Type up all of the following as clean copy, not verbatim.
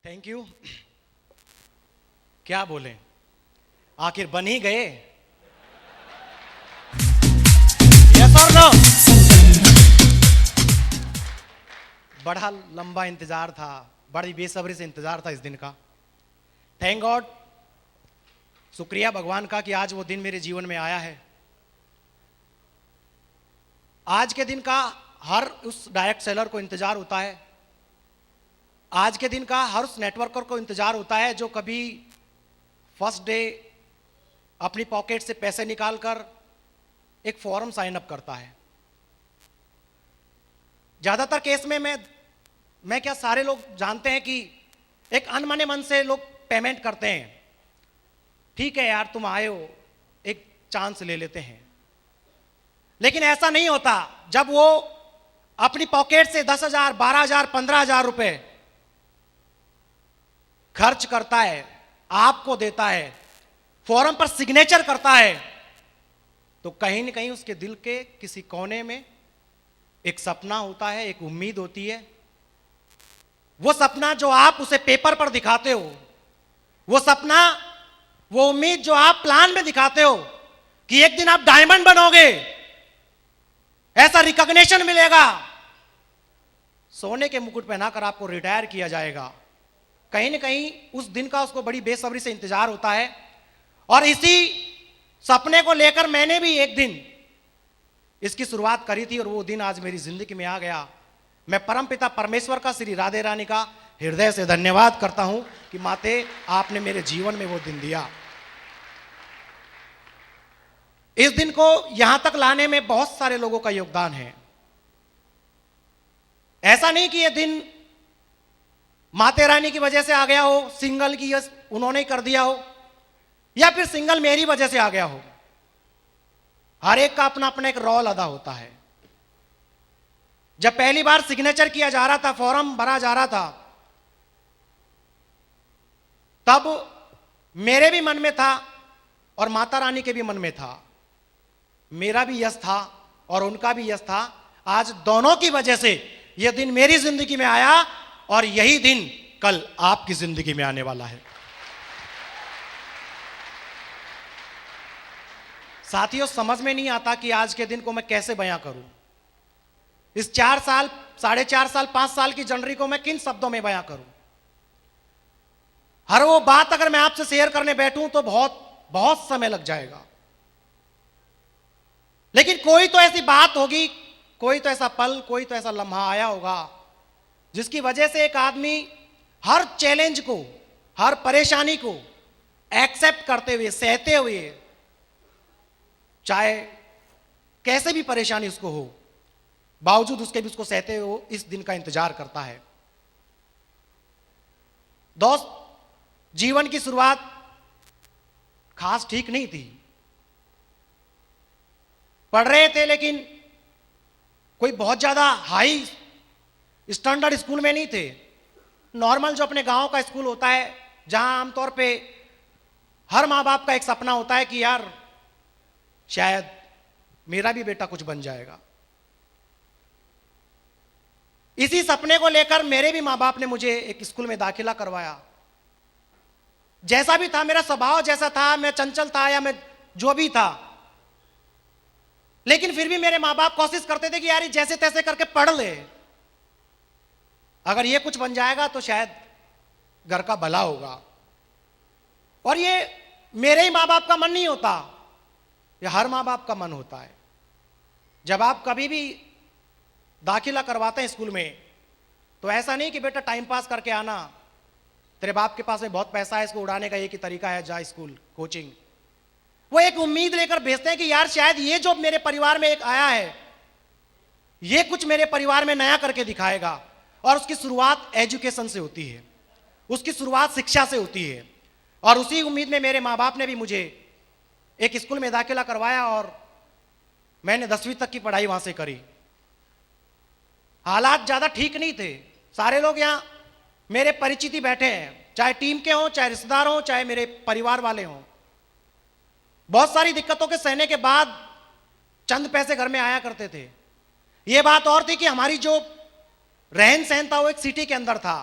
Thank you. क्या बोले, आखिर बन ही गए। यस और नो। बड़ा लंबा इंतजार था, बड़ी बेसब्री से इंतजार था इस दिन का। थैंक गॉड, शुक्रिया भगवान का कि आज वो दिन मेरे जीवन में आया है। आज के दिन का हर उस डायरेक्ट सेलर को इंतजार होता है, आज के दिन का हर उस नेटवर्कर को इंतजार होता है जो कभी फर्स्ट डे अपनी पॉकेट से पैसे निकालकर एक फॉर्म साइन अप करता है। ज्यादातर केस में मैं क्या सारे लोग जानते हैं कि एक अनमने मन से लोग पेमेंट करते हैं। ठीक है यार, तुम आए हो, एक चांस ले लेते हैं। लेकिन ऐसा नहीं होता। जब वो अपनी पॉकेट से 10,000, 12,000, 15,000 रुपए खर्च करता है, आपको देता है, फॉर्म पर सिग्नेचर करता है, तो कहीं ना कहीं उसके दिल के किसी कोने में एक सपना होता है, एक उम्मीद होती है। वो सपना जो आप उसे पेपर पर दिखाते हो, वो सपना, वो उम्मीद जो आप प्लान में दिखाते हो कि एक दिन आप डायमंड बनोगे, ऐसा रिकॉग्निशन मिलेगा, सोने के मुकुट पहनाकर आपको रिटायर किया जाएगा, कहीं ना कहीं उस दिन का उसको बड़ी बेसब्री से इंतजार होता है। और इसी सपने को लेकर मैंने भी एक दिन इसकी शुरुआत करी थी और वो दिन आज मेरी जिंदगी में आ गया। मैं परमपिता परमेश्वर का, श्री राधे रानी का हृदय से धन्यवाद करता हूं कि माते आपने मेरे जीवन में वो दिन दिया। इस दिन को यहां तक लाने में बहुत सारे लोगों का योगदान है। ऐसा नहीं कि यह दिन माते रानी की वजह से आ गया हो, सिंगल की उन्होंने ही कर दिया हो, या फिर सिंगल मेरी वजह से आ गया हो। हर एक का अपना अपना एक रोल अदा होता है। जब पहली बार सिग्नेचर किया जा रहा था, फॉर्म भरा जा रहा था, तब मेरे भी मन में था और माता रानी के भी मन में था। मेरा भी यश था और उनका भी यश था। आज दोनों की वजह से यह दिन मेरी जिंदगी में आया और यही दिन कल आपकी जिंदगी में आने वाला है। साथियों, समझ में नहीं आता कि आज के दिन को मैं कैसे बयां करूं। इस 4 साल, 4.5 साल, 5 साल की जर्नी को मैं किन शब्दों में बयां करूं। हर वो बात अगर मैं आपसे शेयर करने बैठूं तो बहुत बहुत समय लग जाएगा। लेकिन कोई तो ऐसी बात होगी, कोई तो ऐसा पल, कोई तो ऐसा लम्हा आया होगा जिसकी वजह से एक आदमी हर चैलेंज को, हर परेशानी को एक्सेप्ट करते हुए, सहते हुए, चाहे कैसे भी परेशानी उसको हो, बावजूद उसके भी उसको सहते हुए इस दिन का इंतजार करता है। दोस्त, जीवन की शुरुआत खास ठीक नहीं थी। पढ़ रहे थे लेकिन कोई बहुत ज्यादा हाई स्टैंडर्ड स्कूल में नहीं थे। नॉर्मल जो अपने गांव का स्कूल होता है, जहां आमतौर पे हर मां बाप का एक सपना होता है कि यार शायद मेरा भी बेटा कुछ बन जाएगा। इसी सपने को लेकर मेरे भी मां बाप ने मुझे एक स्कूल में दाखिला करवाया। जैसा भी था, मेरा स्वभाव जैसा था, मैं चंचल था या मैं जो भी था, लेकिन फिर भी मेरे मां बाप कोशिश करते थे कि यार जैसे तैसे करके पढ़ ले, अगर ये कुछ बन जाएगा तो शायद घर का भला होगा। और ये मेरे ही मां बाप का मन नहीं होता, ये हर मां बाप का मन होता है। जब आप कभी भी दाखिला करवाते हैं स्कूल में, तो ऐसा नहीं कि बेटा टाइम पास करके आना, तेरे बाप के पास में बहुत पैसा है, इसको उड़ाने का एक ही तरीका है, जा स्कूल, कोचिंग। वो एक उम्मीद लेकर भेजते हैं कि यार शायद ये जो मेरे परिवार में एक आया है, ये कुछ मेरे परिवार में नया करके दिखाएगा। और उसकी शुरुआत एजुकेशन से होती है, उसकी शुरुआत शिक्षा से होती है। और उसी उम्मीद में मेरे माँ बाप ने भी मुझे एक स्कूल में दाखिला करवाया और मैंने 10वीं तक की पढ़ाई वहां से करी। हालात ज्यादा ठीक नहीं थे। सारे लोग यहाँ मेरे परिचित ही बैठे हैं, चाहे टीम के हों, चाहे रिश्तेदार हों, चाहे मेरे परिवार वाले हों। बहुत सारी दिक्कतों के सहने के बाद चंद पैसे घर में आया करते थे। यह बात और थी कि हमारी जो रहन सहन था वो एक सिटी के अंदर था।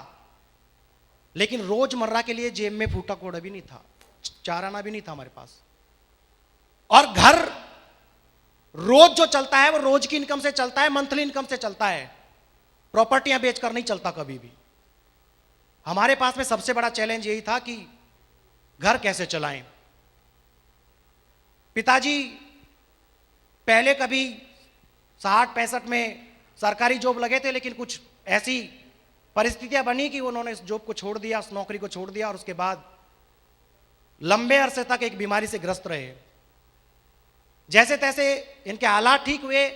लेकिन रोजमर्रा के लिए जेब में फूटा कोड़ा भी नहीं था, 4 आना भी नहीं था हमारे पास। और घर रोज जो चलता है वो रोज की इनकम से चलता है, मंथली इनकम से चलता है, प्रॉपर्टियां बेचकर नहीं चलता कभी भी। हमारे पास में सबसे बड़ा चैलेंज यही था कि घर कैसे चलाएं। पिताजी पहले कभी 60-65 में सरकारी जॉब लगे थे, लेकिन कुछ ऐसी परिस्थितियां बनी कि उन्होंने इस जॉब को छोड़ दिया, उस नौकरी को छोड़ दिया, और उसके बाद लंबे अरसे तक एक बीमारी से ग्रस्त रहे। जैसे तैसे इनके हालात ठीक हुए,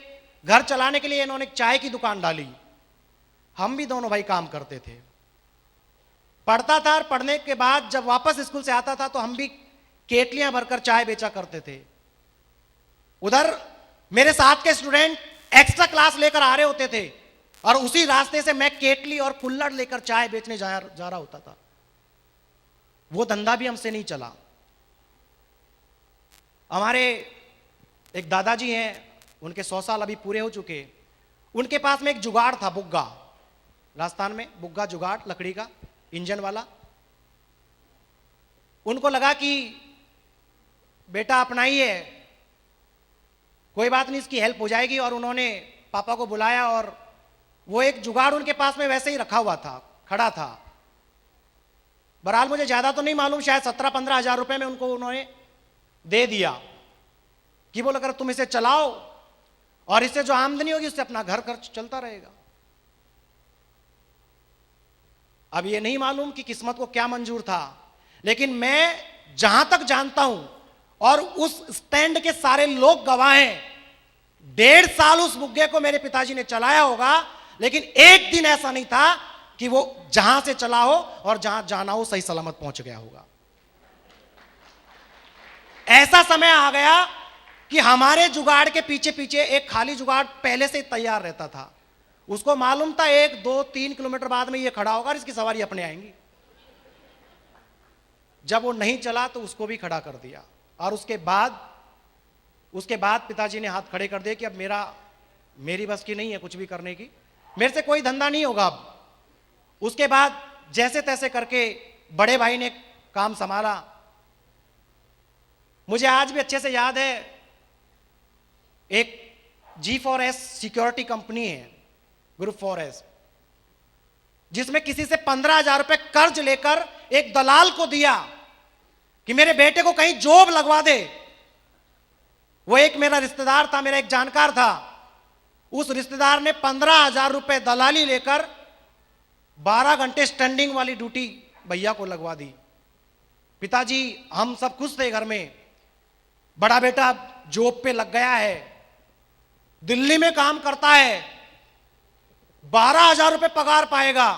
घर चलाने के लिए इन्होंने एक चाय की दुकान डाली। हम भी दोनों भाई काम करते थे। पढ़ता था, और पढ़ने के बाद जब वापस स्कूल से आता था तो हम भी केटलियां भरकर चाय बेचा करते थे। उधर मेरे साथ के स्टूडेंट एक्स्ट्रा क्लास लेकर आ रहे होते थे, और उसी रास्ते से मैं केटली और कुल्हड़ लेकर चाय बेचने जा रहा होता था। वो धंधा भी हमसे नहीं चला। हमारे एक दादाजी हैं, उनके 100 साल अभी पूरे हो चुके। उनके पास में एक जुगाड़ था, बुग्गा, राजस्थान में बुग्गा जुगाड़, लकड़ी का इंजन वाला। उनको लगा कि बेटा अपनाइए, कोई बात नहीं, इसकी हेल्प हो जाएगी। और उन्होंने पापा को बुलाया, और वो एक जुगाड़ उनके पास में वैसे ही रखा हुआ था, खड़ा था। बहरहाल मुझे ज्यादा तो नहीं मालूम, शायद 17-15 हजार रुपए में उनको उन्होंने दे दिया कि बोला कर तुम इसे चलाओ, और इससे जो आमदनी होगी उससे अपना घर खर्च चलता रहेगा। अब ये नहीं मालूम कि किस्मत को क्या मंजूर था, लेकिन मैं जहां तक जानता हूं, और उस स्टैंड के सारे लोग गवाह हैं, 1.5 साल उस बुग्गे को मेरे पिताजी ने चलाया होगा, लेकिन एक दिन ऐसा नहीं था कि वो जहां से चला हो और जहां जाना हो सही सलामत पहुंच गया होगा। ऐसा समय आ गया कि हमारे जुगाड़ के पीछे पीछे एक खाली जुगाड़ पहले से तैयार रहता था। उसको मालूम था 1, 2, 3 किलोमीटर बाद में ये खड़ा होगा और इसकी सवारी अपने आएंगी। जब वो नहीं चला तो उसको भी खड़ा कर दिया, और उसके बाद पिताजी ने हाथ खड़े कर दिए कि अब मेरी बस की नहीं है कुछ भी करने की, मेरे से कोई धंधा नहीं होगा अब। उसके बाद जैसे तैसे करके बड़े भाई ने काम संभाला। मुझे आज भी अच्छे से याद है, एक G4S सिक्योरिटी कंपनी है, ग्रुप 4S, जिसमें किसी से 15,000 रुपए कर्ज लेकर एक दलाल को दिया कि मेरे बेटे को कहीं जॉब लगवा दे। वो एक मेरा रिश्तेदार था, मेरा एक जानकार था। उस रिश्तेदार ने 15,000 रुपए दलाली लेकर 12 घंटे स्टैंडिंग वाली ड्यूटी भैया को लगवा दी। पिताजी हम सब खुश थे घर में, बड़ा बेटा जॉब पे लग गया है, दिल्ली में काम करता है, 12,000 रुपए पगार पाएगा।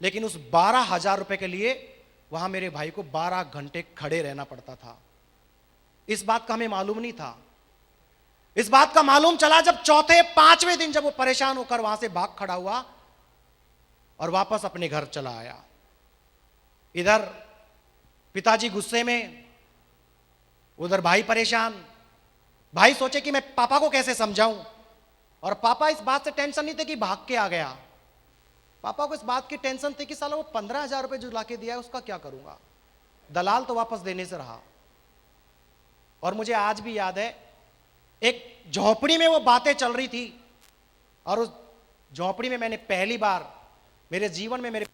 लेकिन उस 12,000 रुपए के लिए वहां मेरे भाई को 12 घंटे खड़े रहना पड़ता था। इस बात का हमें मालूम नहीं था। इस बात का मालूम चला जब 4-5वें दिन जब वो परेशान होकर वहां से भाग खड़ा हुआ और वापस अपने घर चला आया। इधर पिताजी गुस्से में, उधर भाई परेशान। भाई सोचे कि मैं पापा को कैसे समझाऊं, और पापा इस बात से टेंशन नहीं थे कि भाग के आ गया। पापा को इस बात की टेंशन थी कि साला वो 15,000 रुपए जो लाके दिया है उसका क्या करूंगा, दलाल तो वापस देने से रहा। और मुझे आज भी याद है, एक झोपड़ी में वो बातें चल रही थी, और उस झोपड़ी में मैंने पहली बार मेरे जीवन में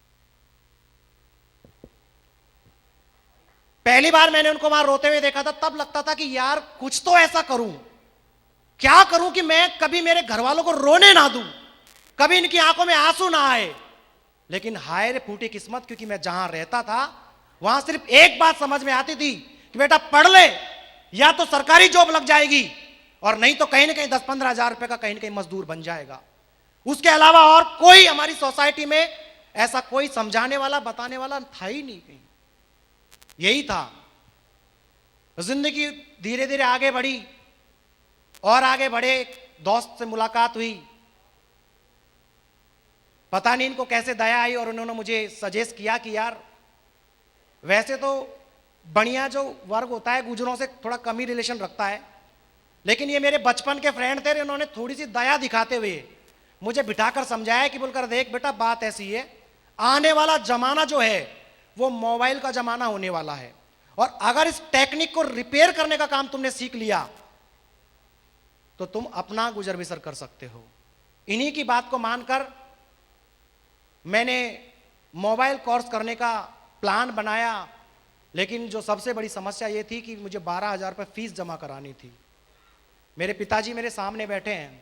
पहली बार मैंने उनको वहां रोते हुए देखा था। तब लगता था कि यार कुछ तो ऐसा करूं, क्या करूं कि मैं कभी मेरे घर वालों को रोने ना दूं, कभी इनकी आंखों में आंसू ना आए। लेकिन हाय रे फूटी किस्मत, क्योंकि मैं जहां रहता था वहां सिर्फ एक बात समझ में आती थी कि बेटा पढ़ ले, या तो सरकारी जॉब लग जाएगी, और नहीं तो कहीं ना कहीं 10-15 हजार रुपए का कहीं ना कहीं मजदूर बन जाएगा। उसके अलावा और कोई हमारी सोसाइटी में ऐसा कोई समझाने वाला, बताने वाला था ही नहीं कहीं। यही था। जिंदगी धीरे धीरे आगे बढ़ी, और आगे बढ़े। दोस्त से मुलाकात हुई, पता नहीं इनको कैसे दया आई, और उन्होंने मुझे सजेस्ट किया कि यार वैसे तो बढ़िया जो वर्ग होता है गुजरों से थोड़ा कम ही रिलेशन रखता है, लेकिन ये मेरे बचपन के फ्रेंड थे, इन्होंने थोड़ी सी दया दिखाते हुए मुझे बिठाकर समझाया कि बोलकर देख बेटा बात ऐसी है, आने वाला जमाना जो है वो मोबाइल का जमाना होने वाला है, और अगर इस टेक्निक को रिपेयर करने का काम तुमने सीख लिया तो तुम अपना गुजर बसर कर सकते हो। इन्हीं की बात को मानकर मैंने मोबाइल कोर्स करने का प्लान बनाया, लेकिन जो सबसे बड़ी समस्या ये थी कि मुझे 12,000 रुपये फीस जमा करानी थी। मेरे पिताजी मेरे सामने बैठे हैं,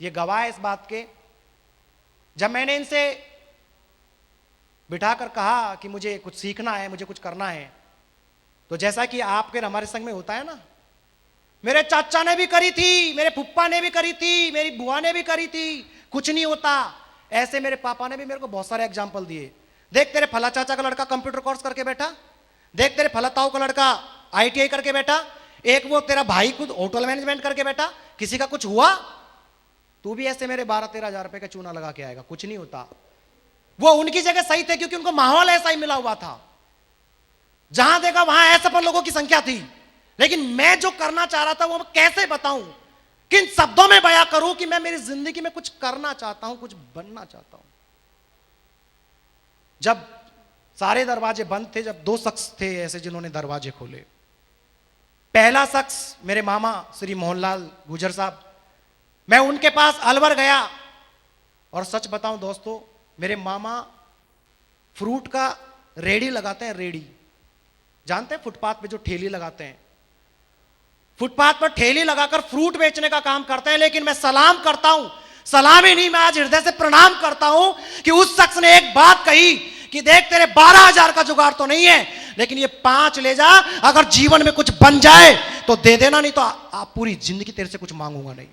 ये गवाह है इस बात के। जब मैंने इनसे बिठाकर कहा कि मुझे कुछ सीखना है, मुझे कुछ करना है, तो जैसा कि आपके हमारे संग में होता है ना, मेरे चाचा ने भी करी थी, मेरे फुप्पा ने भी करी थी, मेरी बुआ ने भी करी थी, कुछ नहीं होता। ऐसे मेरे पापा ने भी मेरे को बहुत सारे एग्जाम्पल दिए। देख तेरे फला चाचा का लड़का कंप्यूटर कोर्स करके बैठा, देख तेरे फला ताऊ का लड़का ITI करके बैठा, एक वो तेरा भाई खुद होटल मैनेजमेंट करके बैठा, किसी का कुछ हुआ, तू भी ऐसे मेरे 12-13 हजार रुपए का चूना लगा के आएगा, कुछ नहीं होता। वो उनकी जगह सही थे क्योंकि उनको माहौल ऐसा ही मिला हुआ था, जहां देखा वहां असफल लोगों की संख्या थी। लेकिन मैं जो करना चाह रहा था वो कैसे बताऊं, किन शब्दों में बयां करूं कि मैं मेरी जिंदगी में कुछ करना चाहता हूं, कुछ बनना चाहता हूं। जब सारे दरवाजे बंद थे, जब 2 शख्स थे ऐसे जिन्होंने दरवाजे खोले। पहला शख्स मेरे मामा श्री मोहनलाल गुजर साहब। मैं उनके पास अलवर गया, और सच बताऊं दोस्तों, मेरे मामा फ्रूट का रेडी लगाते हैं। रेडी जानते हैं, फुटपाथ पे जो ठेली लगाते हैं, फुटपाथ पर ठेली लगाकर फ्रूट बेचने का काम करते हैं। लेकिन मैं सलाम करता हूं, सलाम ही नहीं, मैं आज हृदय से प्रणाम करता हूं कि उस शख्स ने एक बात कही कि देख तेरे 12,000 का जुगाड़ तो नहीं है, लेकिन ये 5 ले जा, अगर जीवन में कुछ बन जाए तो दे देना, नहीं तो आप पूरी जिंदगी तेरे से कुछ मांगूंगा नहीं।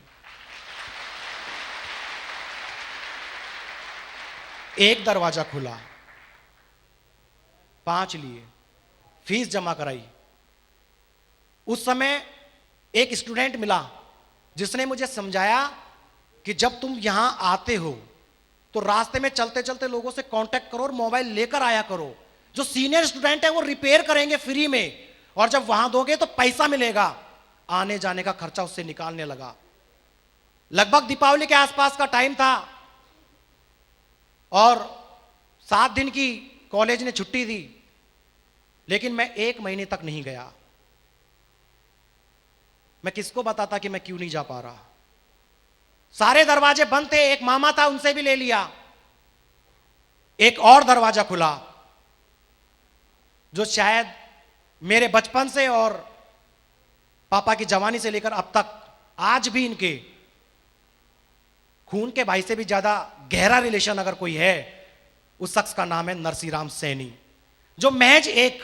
एक दरवाजा खुला, 5 लिए, फीस जमा कराई। उस समय एक स्टूडेंट मिला जिसने मुझे समझाया कि जब तुम यहां आते हो तो रास्ते में चलते चलते लोगों से कांटेक्ट करो और मोबाइल लेकर आया करो। जो सीनियर स्टूडेंट है वो रिपेयर करेंगे फ्री में, और जब वहां दोगे तो पैसा मिलेगा। आने जाने का खर्चा उससे निकालने लगा। लगभग दीपावली के आसपास का टाइम था, और 7 दिन की कॉलेज ने छुट्टी दी, लेकिन मैं 1 महीने तक नहीं गया। मैं किसको बताता कि मैं क्यों नहीं जा पा रहा। सारे दरवाजे बंद थे। एक मामा था, उनसे भी ले लिया। एक और दरवाजा खुला जो शायद मेरे बचपन से और पापा की जवानी से लेकर अब तक आज भी इनके खून के भाई से भी ज्यादा गहरा रिलेशन अगर कोई है, उस शख्स का नाम है नरसीराम सैनी, जो महज एक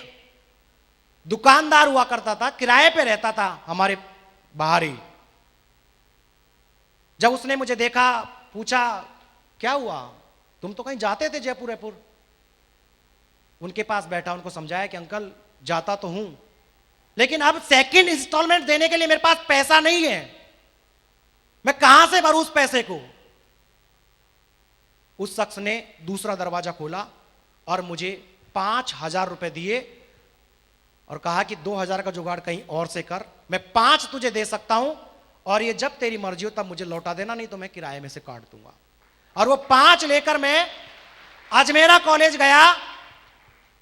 दुकानदार हुआ करता था, किराए पे रहता था हमारे बाहर ही। जब उसने मुझे देखा, पूछा क्या हुआ, तुम तो कहीं जाते थे जयपुर जयपुर। उनके पास बैठा, उनको समझाया कि अंकल जाता तो हूं, लेकिन अब सेकंड इंस्टॉलमेंट देने के लिए मेरे पास पैसा नहीं है, मैं कहां से भरूं उस पैसे को। उस शख्स ने दूसरा दरवाजा खोला और मुझे 5,000 रुपए दिए और कहा कि 2,000 का जुगाड़ कहीं और से कर, मैं 5 तुझे दे सकता हूं, और ये जब तेरी मर्जी हो तब मुझे लौटा देना, नहीं तो मैं किराए में से काट दूंगा। और वो 5 लेकर मैं अजमेरा कॉलेज गया,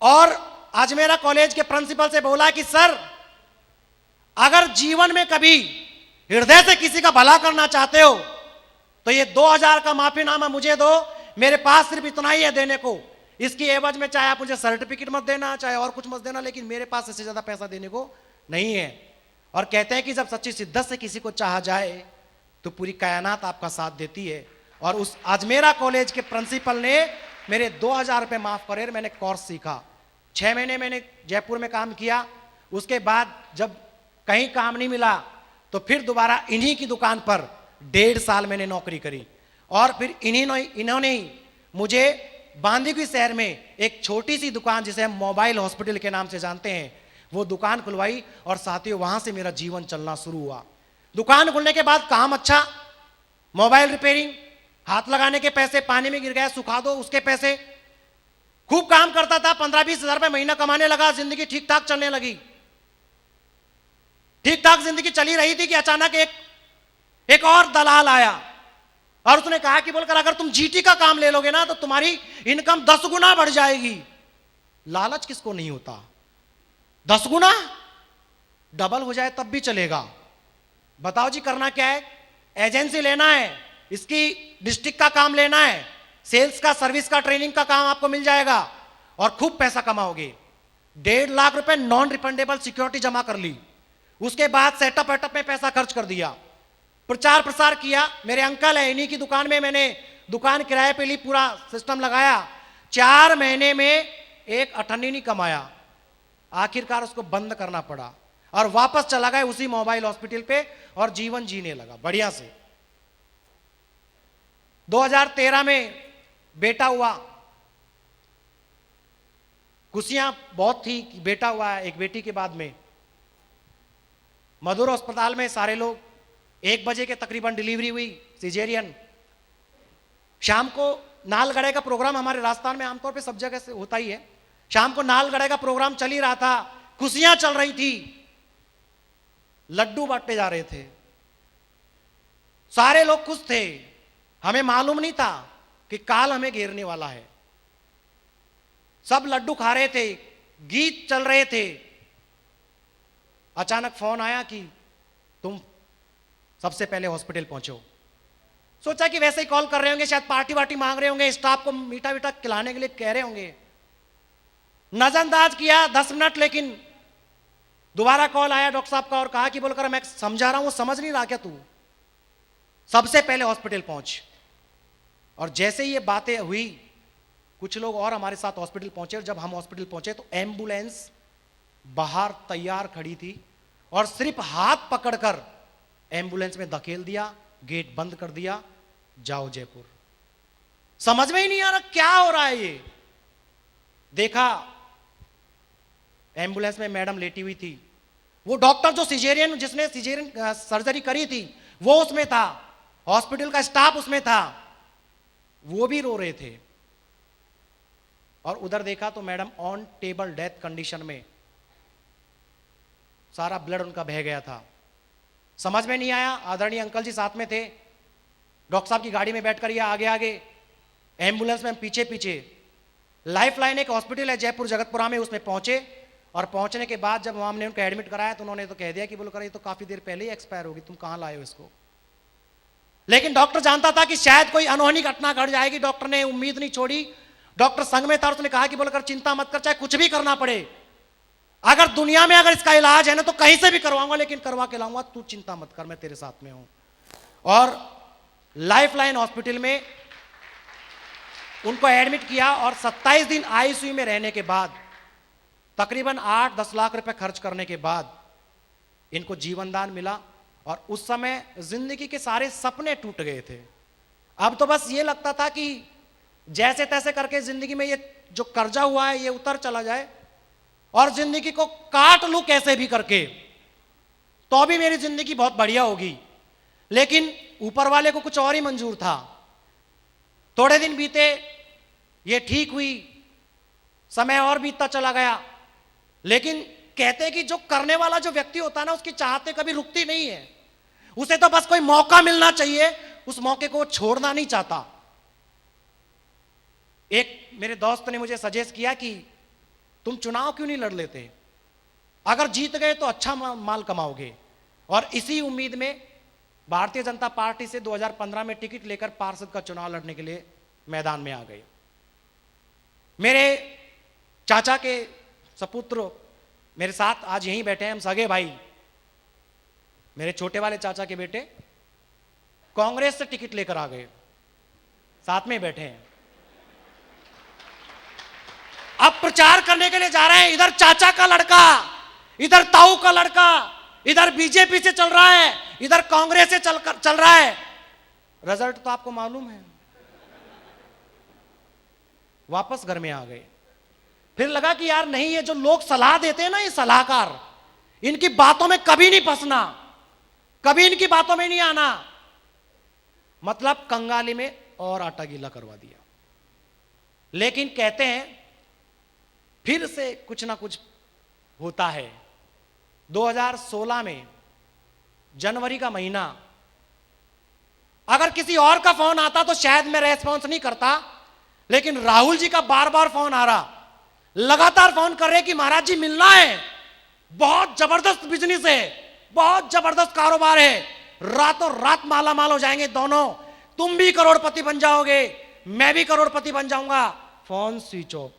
और अजमेरा कॉलेज के प्रिंसिपल से बोला कि सर, अगर जीवन में कभी हृदय से किसी का भला करना चाहते हो तो ये 2,000 का माफीनामा मुझे दो, मेरे पास सिर्फ इतना ही है देने को। इसकी एवज में चाहे आप मुझे सर्टिफिकेट मत देना, चाहे और कुछ मत देना, लेकिन मेरे पास इससे ज्यादा पैसा देने को नहीं है। और कहते हैं कि जब सच्ची शिद्दत से किसी को चाहा जाए तो पूरी कायनात आपका साथ देती है। और उस अजमेरा कॉलेज के प्रिंसिपल ने मेरे 2,000 रुपये माफ करे, मैंने कोर्स सीखा। 6 महीने मैंने जयपुर में काम किया। उसके बाद जब कहीं काम नहीं मिला तो फिर दोबारा इन्हीं की दुकान पर 1.5 साल मैंने नौकरी करी, और फिर इन्होंने ही मुझे बांदीकुई शहर में एक छोटी सी दुकान, जिसे हम मोबाइल हॉस्पिटल के नाम से जानते हैं, वो दुकान खुलवाई, और साथियों वहां से मेरा जीवन चलना शुरू हुआ। दुकान खुलने के बाद काम अच्छा, मोबाइल रिपेयरिंग, हाथ लगाने के पैसे पानी में गिर गया, सुखा दो उसके पैसे, खूब काम करता था। 15-20 हजार रुपये महीना कमाने लगा, जिंदगी ठीक ठाक चलने लगी। ठीक ठाक जिंदगी चली रही थी कि अचानक एक और दलाल आया, और उसने कहा कि बोलकर अगर तुम जीटी का काम ले लोगे ना तो तुम्हारी इनकम 10 गुना बढ़ जाएगी। लालच किसको नहीं होता? 10 गुना डबल हो जाए तब भी चलेगा। बताओ जी करना क्या है? एजेंसी लेना है, इसकी डिस्ट्रिक्ट का काम लेना है, सेल्स का, सर्विस का, ट्रेनिंग का काम आपको मिल जाएगा और खूब पैसा कमाओगे। 1.5 लाख रुपए नॉन रिफंडेबल सिक्योरिटी जमा कर ली, उसके बाद सेटअप वेटअप में पैसा खर्च कर दिया, प्रचार प्रसार किया। मेरे अंकल है, इन्हीं की दुकान में मैंने दुकान किराए पे ली, पूरा सिस्टम लगाया। 4 महीने में एक अठन्नी नहीं कमाया, आखिरकार उसको बंद करना पड़ा और वापस चला गया उसी मोबाइल हॉस्पिटल पे और जीवन जीने लगा बढ़िया से। 2013 में बेटा हुआ, खुशियां बहुत थी कि बेटा हुआ है। एक बेटी के बाद में मधुर अस्पताल में सारे लोग, 1 बजे के तकरीबन डिलीवरी हुई, सिजेरियन। शाम को नालगढ़े का प्रोग्राम हमारे राजस्थान में आमतौर पे सब जगह से होता ही है। शाम को नालगढ़े का प्रोग्राम चल ही रहा था, खुशियां चल रही थी, लड्डू बांटे जा रहे थे, सारे लोग खुश थे। हमें मालूम नहीं था कि काल हमें घेरने वाला है। सब लड्डू खा रहे थे, गीत चल रहे थे। अचानक फोन आया कि तुम सबसे पहले हॉस्पिटल पहुंचो। सोचा कि वैसे ही कॉल कर रहे होंगे, शायद पार्टी वार्टी मांग रहे होंगे, स्टाफ को मीठा मीठा खिलाने के लिए कह रहे होंगे। नजरअंदाज किया 10 मिनट, लेकिन दोबारा कॉल आया डॉक्टर साहब का और कहा कि बोलकर मैं समझा रहा हूं, समझ नहीं रहा क्या तू? सबसे पहले हॉस्पिटल पहुंच। और जैसे ही ये बातें हुई, कुछ लोग और हमारे साथ हॉस्पिटल पहुंचे और जब हम हॉस्पिटल पहुंचे तो एम्बुलेंस बाहर तैयार खड़ी थी और सिर्फ हाथ पकड़कर एम्बुलेंस में धकेल दिया, गेट बंद कर दिया, जाओ जयपुर। समझ में ही नहीं आ रहा क्या हो रहा है ये। देखा एम्बुलेंस में मैडम लेटी हुई थी, वो डॉक्टर जो सिजेरियन, जिसने सिजेरियन सर्जरी करी थी वो उसमें था, हॉस्पिटल का स्टाफ उसमें था, वो भी रो रहे थे। और उधर देखा तो madam on table death condition में, सारा ब्लड उनका बह गया था। समझ में नहीं आया। आदरणीय अंकल जी साथ में थे, डॉक्टर साहब की गाड़ी में बैठकर ये आगे आगे, एम्बुलेंस में पीछे पीछे। लाइफ लाइन एक हॉस्पिटल है जयपुर जगतपुरा में, उसमें पहुंचे और पहुंचने के बाद जब हमने उनको एडमिट कराया तो उन्होंने तो कह दिया कि बोलकर ये तो काफी देर पहले ही एक्सपायर होगी, तुम कहां लाए हो इसको। लेकिन डॉक्टर जानता था कि शायद कोई अनहोनी घटना घट जाएगी। डॉक्टर ने उम्मीद नहीं छोड़ी। डॉक्टर संग में था और उसने कहा कि बोलकर चिंता मत कर, चाहे कुछ भी करना पड़े, अगर दुनिया में अगर इसका इलाज है ना तो कहीं से भी करवाऊंगा, लेकिन करवा के लाऊंगा, तू चिंता मत कर, मैं तेरे साथ में हूं। और लाइफ लाइन हॉस्पिटल में उनको एडमिट किया और 27 दिन आईसीयू में रहने के बाद, तकरीबन 8-10 लाख रुपए खर्च करने के बाद इनको जीवन दान मिला। और उस समय जिंदगी के सारे सपने टूट गए थे। अब तो बस ये लगता था कि जैसे तैसे करके जिंदगी में ये जो कर्जा हुआ है ये उतर चला जाए और जिंदगी को काट लूं कैसे भी करके, तो भी मेरी जिंदगी बहुत बढ़िया होगी। लेकिन ऊपर वाले को कुछ और ही मंजूर था। थोड़े दिन बीते, ये ठीक हुई, समय और बीतता चला गया। लेकिन कहते हैं कि जो करने वाला जो व्यक्ति होता है ना, उसकी चाहते कभी रुकती नहीं है। उसे तो बस कोई मौका मिलना चाहिए, उस मौके को छोड़ना नहीं चाहता। एक मेरे दोस्त ने मुझे सजेस्ट किया कि तुम चुनाव क्यों नहीं लड़ लेते, अगर जीत गए तो अच्छा माल कमाओगे। और इसी उम्मीद में भारतीय जनता पार्टी से 2015 में टिकट लेकर पार्षद का चुनाव लड़ने के लिए मैदान में आ गए। मेरे चाचा के सपुत्र मेरे साथ आज यहीं बैठे हैं, हम सगे भाई। मेरे छोटे वाले चाचा के बेटे कांग्रेस से टिकट लेकर आ गए, साथ में बैठे हैं। अब प्रचार करने के लिए जा रहे हैं। इधर चाचा का लड़का, इधर ताऊ का लड़का, इधर बीजेपी से चल रहा है, इधर कांग्रेस से चल रहा है। रिजल्ट तो आपको मालूम है। वापस घर में आ गए। फिर लगा कि यार नहीं, ये जो लोग सलाह देते हैं ना, ये सलाहकार, इनकी बातों में कभी नहीं फंसना, कभी इनकी बातों में नहीं आना। मतलब कंगाली में और आटा गीला करवा दिया। लेकिन कहते हैं फिर से कुछ ना कुछ होता है। 2016 में जनवरी का महीना, अगर किसी और का फोन आता तो शायद मैं रेस्पॉन्स नहीं करता, लेकिन राहुल जी का बार बार फोन आ रहा, लगातार फोन कर रहे कि महाराज जी मिलना है, बहुत जबरदस्त बिजनेस है, बहुत जबरदस्त कारोबार है, रातों रात माला माल हो जाएंगे दोनों, तुम भी करोड़पति बन जाओगे, मैं भी करोड़पति बन जाऊंगा। Phone switch off.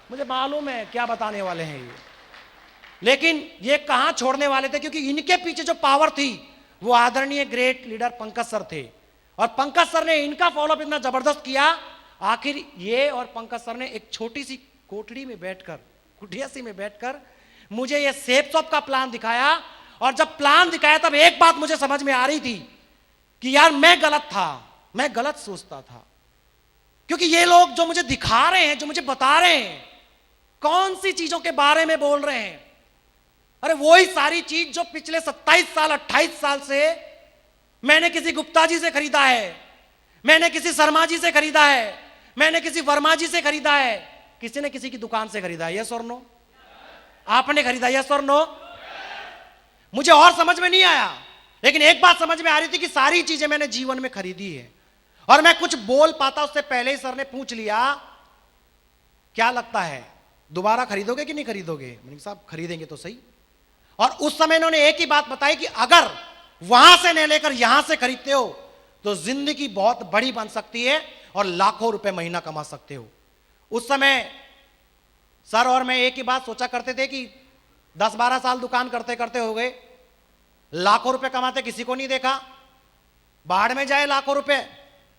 मुझे मालूम है क्या बताने वाले हैं ये, लेकिन ये कहां छोड़ने वाले थे, क्योंकि इनके पीछे जो पावर थी वो आदरणीय ग्रेट लीडर पंकज सर थे, और पंकज सर ने इनका फॉलोअप इतना जबरदस्त किया। आखिर ये और पंकज सर ने एक छोटी सी कोठड़ी में बैठकर, कुटिया सी में बैठकर मुझे ये सेफ शॉप का प्लान दिखाया, और जब प्लान दिखाया तब एक बात मुझे समझ में आ रही थी कि यार मैं गलत था, मैं गलत सोचता था, क्योंकि ये लोग जो मुझे दिखा रहे हैं, जो मुझे बता रहे हैं, कौन सी चीजों के बारे में बोल रहे हैं, अरे वही सारी चीज जो पिछले 27 साल 28 साल से मैंने किसी गुप्ता जी से खरीदा है, मैंने किसी शर्मा जी से खरीदा है, मैंने किसी वर्मा जी से खरीदा है, किसी ने किसी की दुकान से खरीदा है। यस और नो? आपने खरीदा? यस और नो? मुझे और समझ में नहीं आया, लेकिन एक बात समझ में आ रही थी कि सारी चीजें मैंने जीवन में खरीदी है, और मैं कुछ बोल पाता उससे पहले ही सर ने पूछ लिया, क्या लगता है दोबारा खरीदोगे कि नहीं खरीदोगे? मैंने कहा साहब खरीदेंगे तो सही। और उस समय इन्होंने एक ही बात बताई कि अगर वहां से नहीं लेकर यहां से खरीदते हो तो जिंदगी बहुत बड़ी बन सकती है और लाखों रुपए महीना कमा सकते हो। उस समय सर और मैं एक ही बात सोचा करते थे कि 10-12 साल दुकान करते करते हो गए, लाखों रुपए कमाते किसी को नहीं देखा। बाढ़ में जाए लाखों रुपए,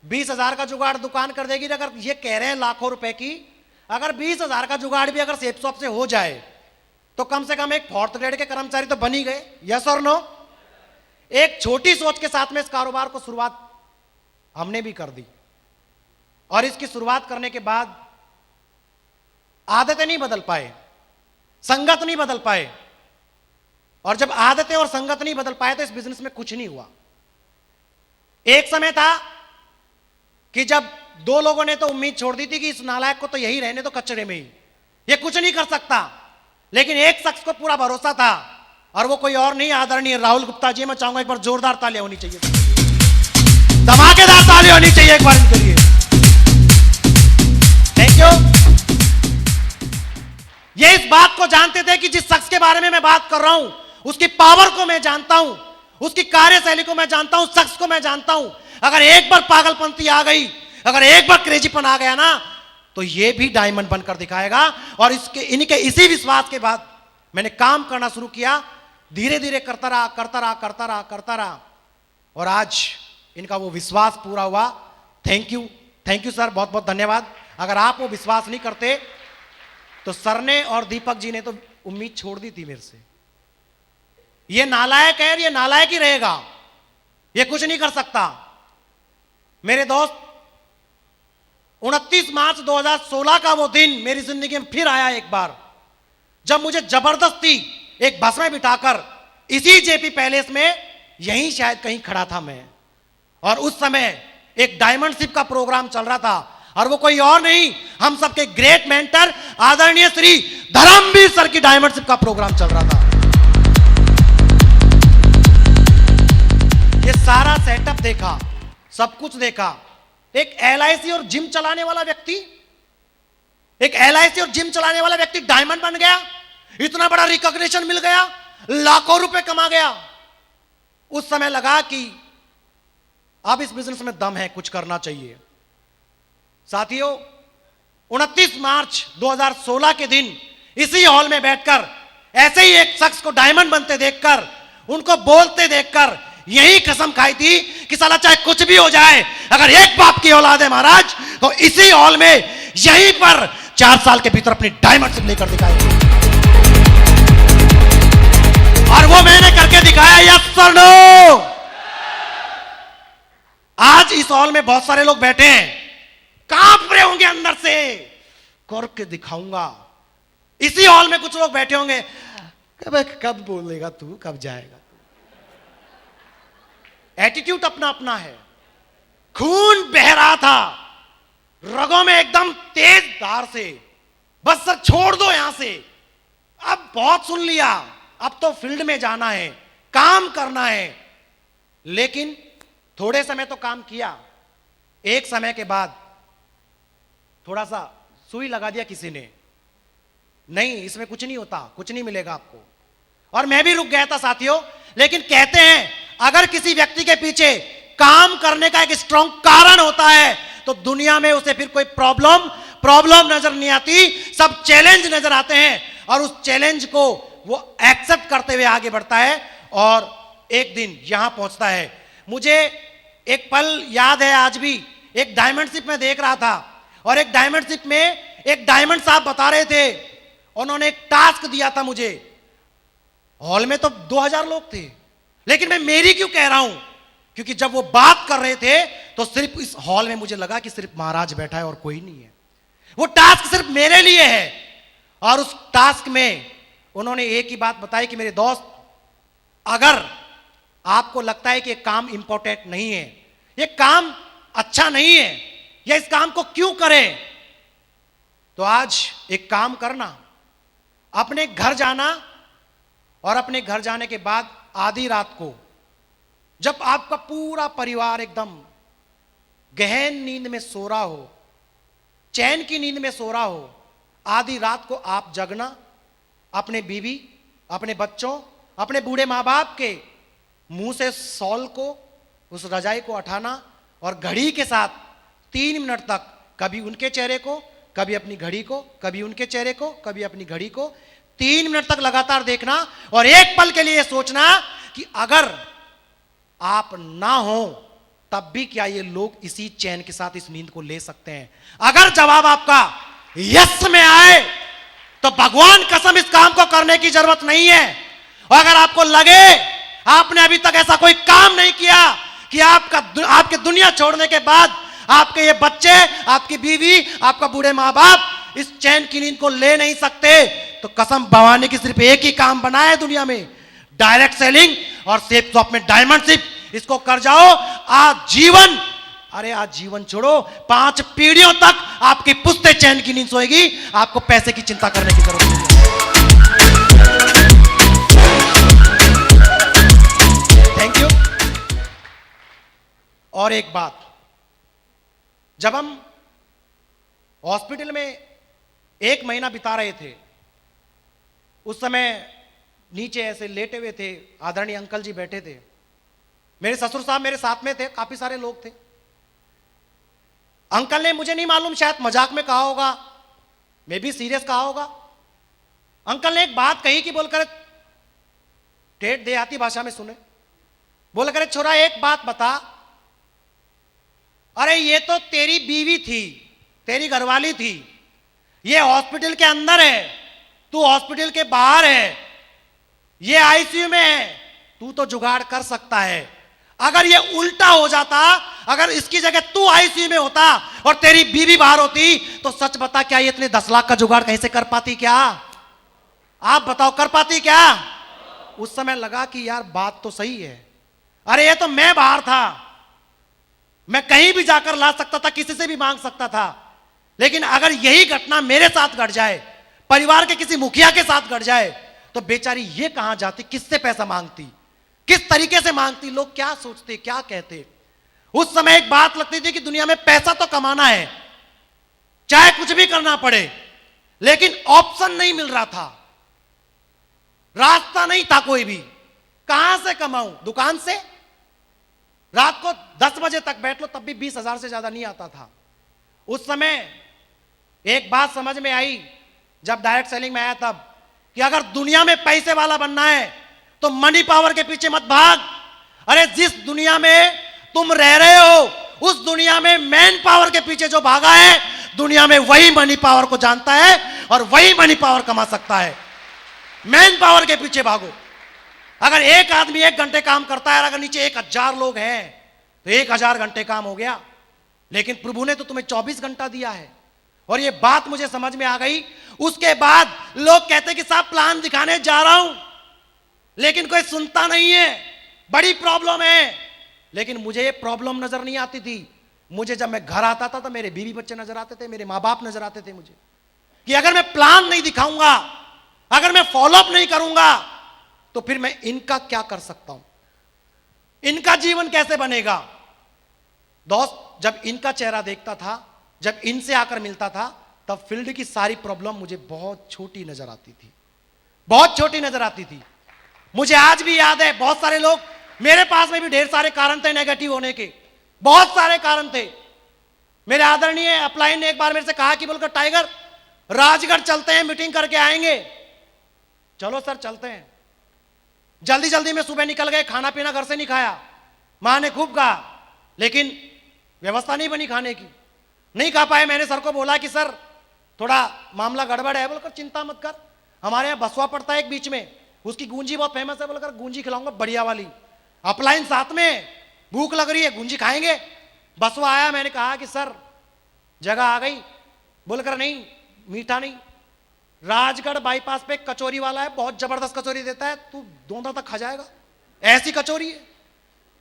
20,000 का जुगाड़ दुकान कर देगी। अगर ये कह रहे हैं लाखों रुपए की, अगर 20,000 का जुगाड़ भी अगर सेफ शॉप से हो जाए तो कम से कम एक 4th ग्रेड के कर्मचारी तो बन ही गए। यस और नो? एक छोटी सोच के साथ में इस कारोबार को शुरुआत हमने भी कर दी, और इसकी शुरुआत करने के बाद आदतें नहीं बदल पाए, संगत नहीं बदल पाए, और जब आदतें और संगत नहीं बदल पाए तो इस बिजनेस में कुछ नहीं हुआ। एक समय था कि जब 2 लोगों ने तो उम्मीद छोड़ दी थी कि इस नालायक को तो यही रहने तो कचरे में ही, ये कुछ नहीं कर सकता, लेकिन एक शख्स को पूरा भरोसा था, और वो कोई और नहीं, आदरणीय राहुल गुप्ता जी। मैं चाहूंगा एक बार जोरदार तालियां होनी चाहिए, धमाकेदार तालियां होनी चाहिए एक बार इनके लिए। Thank you. ये इस बात को जानते थे कि जिस शख्स के बारे में मैं बात कर रहा हूं उसकी पावर को मैं जानता हूं, उसकी कार्यशैली को मैं जानता हूं, शख्स को मैं जानता हूं। अगर एक बार पागलपंती आ गई, अगर एक बार क्रेजीपन आ गया ना, तो ये भी डायमंड बनकर दिखाएगा। और इनके इसी विश्वास के बाद मैंने काम करना शुरू किया, धीरे धीरे करता रहा, और आज इनका वो विश्वास पूरा हुआ। थैंक यू सर, बहुत बहुत धन्यवाद। अगर आप वो विश्वास नहीं करते तो सर ने और दीपक जी ने तो उम्मीद छोड़ दी थी मेरे से। ये नालायक है, ये नालायक ही रहेगा, ये कुछ नहीं कर सकता। मेरे दोस्त, 29 मार्च 2016 का वो दिन मेरी जिंदगी में फिर आया एक बार, जब मुझे जबरदस्ती एक बस में बिठाकर इसी जेपी पैलेस में, यहीं शायद कहीं खड़ा था मैं, और उस समय एक डायमंडशिप का प्रोग्राम चल रहा था, और वो कोई और नहीं, हम सबके ग्रेट मेंटर आदरणीय श्री धर्मवीर सर की डायमंडशिप का प्रोग्राम चल रहा था। ये सारा सेटअप देखा, सब कुछ देखा। एक LIC और जिम चलाने वाला व्यक्ति, एक LIC और जिम चलाने वाला व्यक्ति डायमंड बन गया, इतना बड़ा रिकॉग्निशन मिल गया, लाखों रुपए कमा गया। उस समय लगा कि अब इस बिजनेस में दम है, कुछ करना चाहिए। साथियों, 29 मार्च 2016 के दिन इसी हॉल में बैठकर ऐसे ही एक शख्स को डायमंड बनते देखकर, उनको बोलते देखकर यही कसम खाई थी कि साला चाहे कुछ भी हो जाए, अगर एक बाप की औलाद है महाराज, तो इसी हॉल में यहीं पर 4 साल के भीतर अपनी डायमंडशिप लेकर दिखाएंगे। और वो मैंने करके दिखाया। यस और नो? आज इस हॉल में बहुत सारे लोग बैठे हैं, कांप रहे होंगे अंदर से, करके दिखाऊंगा। इसी हॉल में कुछ लोग बैठे होंगे, कब बोलेगा तू, कब जाएगा। एटीट्यूड अपना अपना है। खून बह रहा था रगों में एकदम तेज धार से, बस सर छोड़ दो यहां से, अब बहुत सुन लिया, अब तो फील्ड में जाना है, काम करना है। लेकिन थोड़े समय तो काम किया, एक समय के बाद थोड़ा सा सुई लगा दिया किसी ने, नहीं इसमें कुछ नहीं होता, कुछ नहीं मिलेगा आपको, और मैं भी रुक गया था साथियों। लेकिन कहते हैं अगर किसी व्यक्ति के पीछे काम करने का एक स्ट्रांग कारण होता है तो दुनिया में उसे फिर कोई प्रॉब्लम नजर नहीं आती, सब चैलेंज नजर आते हैं, और उस चैलेंज को वो एक्सेप्ट करते हुए आगे बढ़ता है और एक दिन यहां पहुंचता है। मुझे एक पल याद है आज भी, एक डायमंड शिप में देख रहा था, और एक डायमंड शिप में एक डायमंड साहब बता रहे थे, उन्होंने एक टास्क दिया था मुझे। हॉल में तो 2000 लोग थे, लेकिन मैं मेरी क्यों कह रहा हूं, क्योंकि जब वो बात कर रहे थे तो सिर्फ इस हॉल में मुझे लगा कि सिर्फ महाराज बैठा है और कोई नहीं है। वो टास्क सिर्फ मेरे लिए है, और उस टास्क में उन्होंने एक ही बात बताई कि मेरे दोस्त, अगर आपको लगता है कि ये काम इंपॉर्टेंट नहीं है, ये काम अच्छा नहीं है, या इस काम को क्यों करें, तो आज एक काम करना, अपने घर जाना, और अपने घर जाने के बाद आधी रात को जब आपका पूरा परिवार एकदम गहन नींद में सो रहा हो, चैन की नींद में सो रहा हो, आधी रात को आप जगना, अपने बीवी, अपने बच्चों, अपने बूढ़े माँ बाप के मुंह से शॉल को, उस रजाई को उठाना, और घड़ी के साथ 3 मिनट तक कभी उनके चेहरे को, कभी अपनी घड़ी को, कभी उनके चेहरे को, कभी अपनी घड़ी को 3 मिनट तक लगातार देखना, और एक पल के लिए सोचना कि अगर आप ना हो तब भी क्या ये लोग इसी चैन के साथ इस नींद को ले सकते हैं। अगर जवाब आपका यस में आए तो भगवान कसम इस काम को करने की जरूरत नहीं है, और अगर आपको लगे आपने अभी तक ऐसा कोई काम नहीं किया कि आपके दुनिया छोड़ने के बाद आपके ये बच्चे, आपकी बीवी, आपका बूढ़े माँ बाप इस चैन की नींद को ले नहीं सकते, तो कसम भवानी की सिर्फ एक ही काम बना है दुनिया में, डायरेक्ट सेलिंग और सेफ शॉप में डायमंड शिप। इसको कर जाओ आजीवन, अरे आजीवन छोड़ो, 5 पीढ़ियों तक आपकी पुश्ते चैन की नींद सोएगी, आपको पैसे की चिंता करने की जरूरत नहीं है। Thank you. और एक बात, जब हम हॉस्पिटल में 1 महीना बिता रहे थे, उस समय नीचे ऐसे लेटे हुए थे, आदरणीय अंकल जी बैठे थे, मेरे ससुर साहब मेरे साथ में थे, काफी सारे लोग थे। अंकल ने, मुझे नहीं मालूम, शायद मजाक में कहा होगा, मे भी सीरियस कहा होगा, अंकल ने एक बात कही कि बोलकर, ठेठ देहाती भाषा में सुने, बोला करे छोरा एक बात बता, अरे ये तो तेरी बीवी थी, तेरी घरवाली थी, ये हॉस्पिटल के अंदर है, तू हॉस्पिटल के बाहर है, ये आईसीयू में है, तू तो जुगाड़ कर सकता है। अगर ये उल्टा हो जाता, अगर इसकी जगह तू आईसीयू में होता और तेरी बीवी बाहर होती, तो सच बता क्या ये इतने 10 लाख का जुगाड़ कहीं से कर पाती क्या? आप बताओ, कर पाती क्या? उस समय लगा कि यार बात तो सही है, अरे ये तो मैं बाहर था, मैं कहीं भी जाकर ला सकता था, किसी से भी मांग सकता था, लेकिन अगर यही घटना मेरे साथ घट जाए, परिवार के किसी मुखिया के साथ घट जाए, तो बेचारी ये कहां जाती, किससे पैसा मांगती, किस तरीके से मांगती, लोग क्या सोचते, क्या कहते। उस समय एक बात लगती थी कि दुनिया में पैसा तो कमाना है, चाहे कुछ भी करना पड़े, लेकिन ऑप्शन नहीं मिल रहा था, रास्ता नहीं था कोई भी। कहां से कमाऊं? दुकान से? रात को 10 बजे तक बैठ लो तब भी 20,000 से ज्यादा नहीं आता था। उस समय एक बात समझ में आई जब डायरेक्ट सेलिंग में आया तब, कि अगर दुनिया में पैसे वाला बनना है तो मनी पावर के पीछे मत भाग। अरे जिस दुनिया में तुम रह रहे हो उस दुनिया में मैन पावर के पीछे जो भागा है, दुनिया में वही मनी पावर को जानता है और वही मनी पावर कमा सकता है। मैन पावर के पीछे भागो। अगर एक आदमी 1 घंटे काम करता है और अगर नीचे 1000 लोग हैं तो 1000 घंटे काम हो गया, लेकिन प्रभु ने तो तुम्हें 24 घंटा दिया है। और ये बात मुझे समझ में आ गई। उसके बाद लोग कहते कि साहब प्लान दिखाने जा रहा हूं, लेकिन कोई सुनता नहीं है, बड़ी प्रॉब्लम है। लेकिन मुझे ये प्रॉब्लम नजर नहीं आती थी। मुझे जब मैं घर आता था तो मेरे बीवी बच्चे नजर आते थे, मेरे माँ बाप नजर आते थे मुझे, कि अगर मैं प्लान नहीं दिखाऊंगा, अगर मैं फॉलोअप नहीं करूंगा, तो फिर मैं इनका क्या कर सकता हूं, इनका जीवन कैसे बनेगा। दोस्त, जब इनका चेहरा देखता था, जब इनसे आकर मिलता था, तब फील्ड की सारी प्रॉब्लम मुझे बहुत छोटी नजर आती थी, बहुत छोटी नजर आती थी। मुझे आज भी याद है, बहुत सारे लोग, मेरे पास में भी ढेर सारे कारण थे नेगेटिव होने के, बहुत सारे कारण थे। मेरे आदरणीय अपलाइन ने एक बार मेरे से कहा कि बोलकर टाइगर राजगढ़ चलते हैं, मीटिंग करके आएंगे। चलो सर चलते हैं। जल्दी जल्दी में सुबह निकल गए, खाना पीना घर से नहीं खाया, मां ने खूब कहा, लेकिन व्यवस्था नहीं बनी खाने की, नहीं खा पाए। मैंने सर को बोला कि सर थोड़ा मामला गड़बड़ है। बोलकर चिंता मत कर, हमारे यहाँ बसवा पड़ता है एक बीच में, उसकी गूंजी बहुत फेमस है, बोलकर गूंजी खिलाऊंगा बढ़िया वाली। अपलाइन साथ में, भूख लग रही है, गूंजी खाएंगे। बसवा आया, मैंने कहा कि सर जगह आ गई। बोलकर नहीं, मीठा नहीं, राजगढ़ बाईपास पे कचौरी वाला है, बहुत जबरदस्त कचौरी देता है, तू दोनों तक खा जाएगा, ऐसी कचौरी है।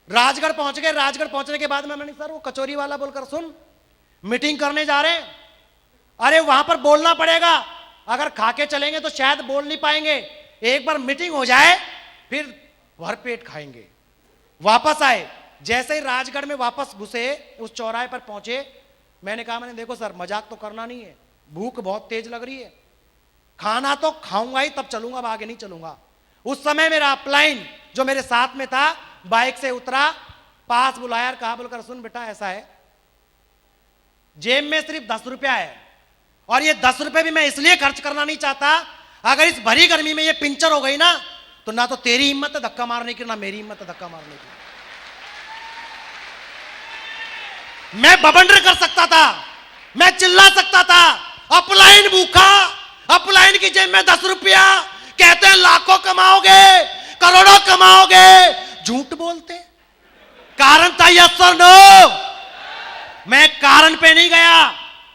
राजगढ़ पहुंच गए। राजगढ़ पहुंचने के बाद मैंने सर वो कचौरी वाला, बोलकर सुन मीटिंग करने जा रहे हैं, अरे वहां पर बोलना पड़ेगा, अगर खा के चलेंगे तो शायद बोल नहीं पाएंगे, एक बार मीटिंग हो जाए फिर भरपेट खाएंगे। वापस आए, जैसे ही राजगढ़ में वापस घुसे, उस चौराहे पर पहुंचे, मैंने कहा, मैंने देखो सर मजाक तो करना नहीं है, भूख बहुत तेज लग रही है, खाना तो खाऊंगा ही तब चलूंगा, अब आगे नहीं चलूंगा। उस समय मेरा अपलाइन जो मेरे साथ में था बाइक से उतरा, पास बुलाया, कहा, बोलकर सुन बेटा ऐसा है, जेब में सिर्फ 10 रुपया है, और ये 10 रुपए भी मैं इसलिए खर्च करना नहीं चाहता, अगर इस भरी गर्मी में ये पंचर हो गई ना, तो ना तो तेरी हिम्मत है धक्का मारने की, ना मेरी हिम्मत है धक्का मारने की। मैं बबंडर कर सकता था, मैं चिल्ला सकता था, अपलाइन भूखा, अपलाइन की जेब में 10 रुपया, कहते हैं लाखों कमाओगे, करोड़ों कमाओगे, झूठ बोलते। कारण था यस और नो। मैं कारण पे नहीं गया,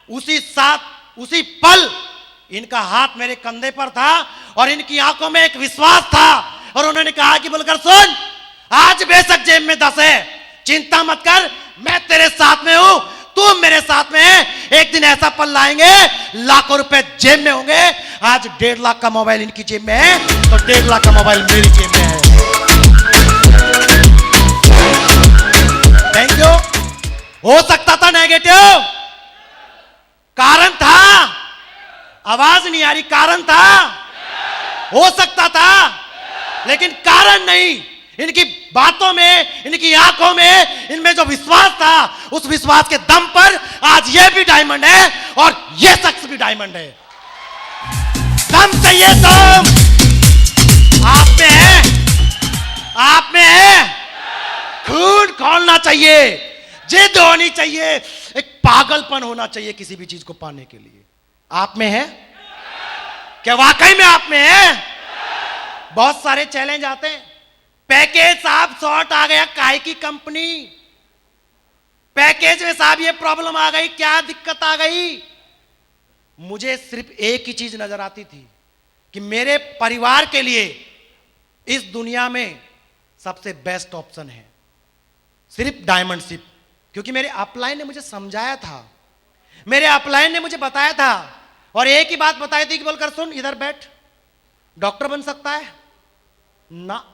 उसी साथ उसी पल इनका हाथ मेरे कंधे पर था और इनकी आंखों में एक विश्वास था, और उन्होंने कहा कि बोलकर सुन, आज बेशक जेब में 10 है, चिंता मत कर, मैं तेरे साथ में हूं, तू मेरे साथ में है, एक दिन ऐसा पल लाएंगे लाखों रुपए जेब में होंगे। आज 1.5 लाख का मोबाइल इनकी जेब में है, तो 1.5 लाख का मोबाइल मेरी जेब में है। Thank you. हो सकता था नेगेटिव, कारण था, आवाज नहीं आ रही, कारण था, हो सकता था, लेकिन कारण नहीं। इनकी बातों में, इनकी आंखों में, इनमें जो विश्वास था, उस विश्वास के दम पर आज ये भी डायमंड है और ये शख्स भी डायमंड है। दम चाहिए, दम आप में है, आप में है, खून खोलना चाहिए, जिद होनी चाहिए, एक पागलपन होना चाहिए किसी भी चीज को पाने के लिए। आप में है क्या? वाकई में आप में है? बहुत सारे चैलेंज आते हैं, पैकेज साहब शॉर्ट आ गया, काय की कंपनी, पैकेज में साहब ये प्रॉब्लम आ गई, क्या दिक्कत आ गई। मुझे सिर्फ एक ही चीज नजर आती थी कि मेरे परिवार के लिए इस दुनिया में सबसे बेस्ट ऑप्शन है सिर्फ डायमंड शिप, क्योंकि मेरे अपलाइन ने मुझे समझाया था, मेरे अपलाइन ने मुझे बताया था, और एक ही बात बताई थी कि बोलकर सुन इधर बैठ, डॉक्टर बन सकता है ना,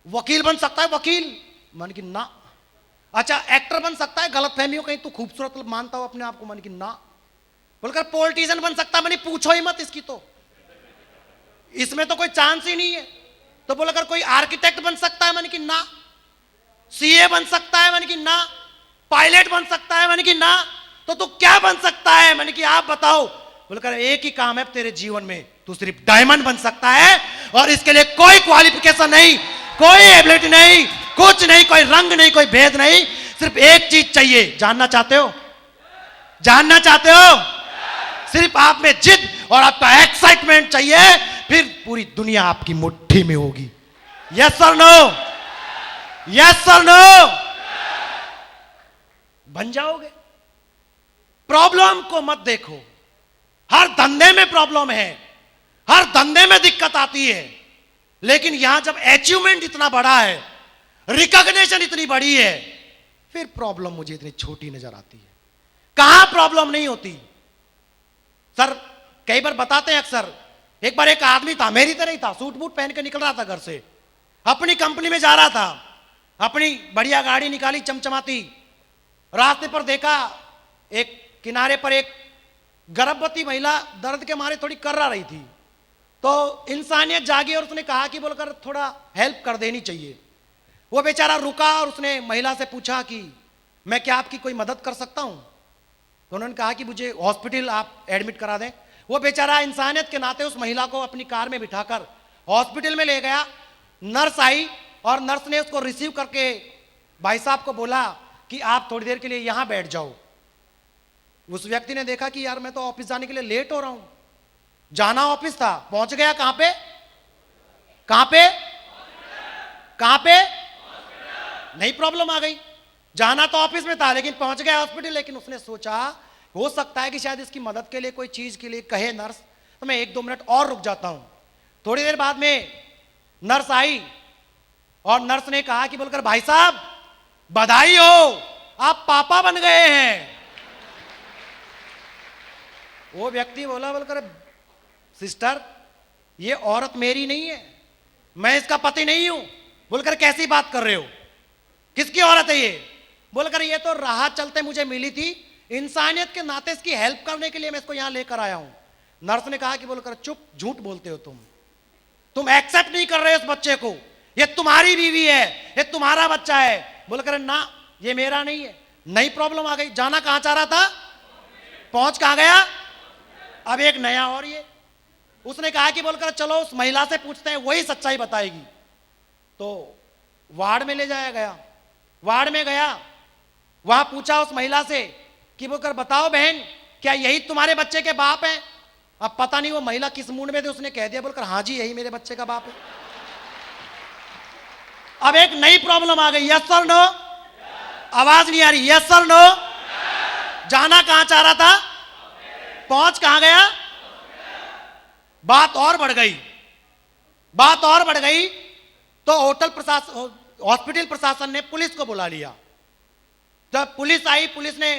वकील बन सकता है, वकील मन की ना, अच्छा एक्टर बन सकता है, गलत फहमी हो कहीं तू खूबसूरत मानता हो अपने आप को, मन की ना, बोलकर पॉलिटिशियन बन सकता है, मैंने पूछो ही मत इसकी, तो इसमें तो कोई चांस ही नहीं है। तो बोलकर कोई आर्किटेक्ट बन सकता है, मन की ना, सीए बन सकता है, मन की ना, पायलट बन सकता है, मन की ना, तो तू क्या बन सकता है, मन की आप बताओ। बोलकर एक ही काम है तेरे जीवन में, तू सिर्फ डायमंड बन सकता है, और इसके लिए कोई क्वालिफिकेशन नहीं, कोई एबिलिटी नहीं, कुछ नहीं, कोई रंग नहीं, कोई भेद नहीं, सिर्फ एक चीज चाहिए। जानना चाहते हो? जानना चाहते हो? सिर्फ आप में जिद और आपका एक्साइटमेंट चाहिए, फिर पूरी दुनिया आपकी मुट्ठी में होगी। यस और नो? यस और नो? बन जाओगे। प्रॉब्लम को मत देखो, हर धंधे में प्रॉब्लम है, हर धंधे में दिक्कत आती है, लेकिन यहां जब अचीवमेंट इतना बड़ा है, रिकॉग्निशन इतनी बड़ी है, फिर प्रॉब्लम मुझे इतनी छोटी नजर आती है। कहां प्रॉब्लम नहीं होती सर, कई बार बताते हैं अक्सर, एक बार एक आदमी था, मेरी तरह ही था, सूट बूट पहन के निकल रहा था घर से, अपनी कंपनी में जा रहा था, अपनी बढ़िया गाड़ी निकाली चमचमाती, रास्ते पर देखा एक किनारे पर एक गर्भवती महिला दर्द के मारे थोड़ी कर्रा रही थी, तो इंसानियत जागी और उसने कहा कि बोलकर थोड़ा हेल्प कर देनी चाहिए। वो बेचारा रुका और उसने महिला से पूछा कि मैं क्या आपकी कोई मदद कर सकता हूं? तो उन्होंने कहा कि मुझे हॉस्पिटल आप एडमिट करा दें। वो बेचारा इंसानियत के नाते उस महिला को अपनी कार में बिठाकर हॉस्पिटल में ले गया। नर्स आई और नर्स ने उसको रिसीव करके भाई साहब को बोला कि आप थोड़ी देर के लिए यहां बैठ जाओ। उस व्यक्ति ने देखा कि यार मैं तो ऑफिस जाने के लिए लेट हो रहा हूं, जाना ऑफिस था, पहुंच गया कहां पे, कहां पे, कहां पे, नहीं प्रॉब्लम आ गई। जाना तो ऑफिस में था लेकिन पहुंच गया हॉस्पिटल। लेकिन उसने सोचा हो सकता है कि शायद इसकी मदद के लिए कोई चीज के लिए कहे नर्स, तो मैं 1-2 मिनट और रुक जाता हूं। थोड़ी देर बाद में नर्स आई और नर्स ने कहा कि बोलकर भाई साहब बधाई हो, आप पापा बन गए हैं। वो व्यक्ति बोला बोलकर सिस्टर ये औरत मेरी नहीं है, मैं इसका पति नहीं हूं। बोलकर कैसी बात कर रहे हो, किसकी औरत है ये? बोलकर ये तो राह चलते मुझे मिली थी, इंसानियत के नाते इसकी हेल्प करने के लिए मैं इसको यहां लेकर आया हूं। नर्स ने कहा कि बोलकर चुप, झूठ बोलते हो तुम एक्सेप्ट नहीं कर रहे हो इस बच्चे को, ये तुम्हारी बीवी है, ये तुम्हारा बच्चा है। बोलकर ना ये मेरा नहीं है। नई प्रॉब्लम आ गई, जाना कहां चाह रहा था, पहुंच कहां गया, अब एक नया और ये। उसने कहा कि बोलकर चलो उस महिला से पूछते हैं, वही सच्चाई बताएगी। तो वार्ड में ले जाया गया। वार्ड में गया, वहां पूछा उस महिला से कि बोलकर बताओ बहन क्या यही तुम्हारे बच्चे के बाप हैं? अब पता नहीं वो महिला किस मूड में थी, उसने कह दिया बोलकर हाँ जी यही मेरे बच्चे का बाप है। अब एक नई प्रॉब्लम आ गई, यस और नो, आवाज नहीं आ रही, यस और नो। जाना कहां चाह रहा था, पहुंच कहां गया। बात और बढ़ गई, बात और बढ़ गई। तो होटल प्रशासन, हॉस्पिटल प्रशासन ने पुलिस को बुला लिया। जब पुलिस आई, पुलिस ने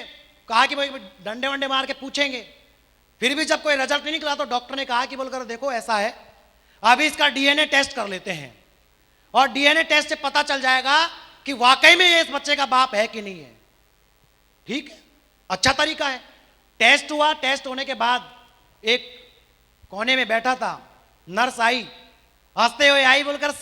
कहा कि भाई डंडे वंडे मार के पूछेंगे। फिर भी जब कोई रिजल्ट नहीं निकला तो डॉक्टर ने कहा कि बोलकर देखो ऐसा है, अभी इसका डीएनए टेस्ट कर लेते हैं और डीएनए टेस्ट से पता चल जाएगा कि वाकई में ये इस बच्चे का बाप है कि नहीं है। ठीक है, अच्छा तरीका है। टेस्ट हुआ, टेस्ट होने के बाद एक कोने में बैठा था, नर्स आई, हंसते हुए आई, बोलकर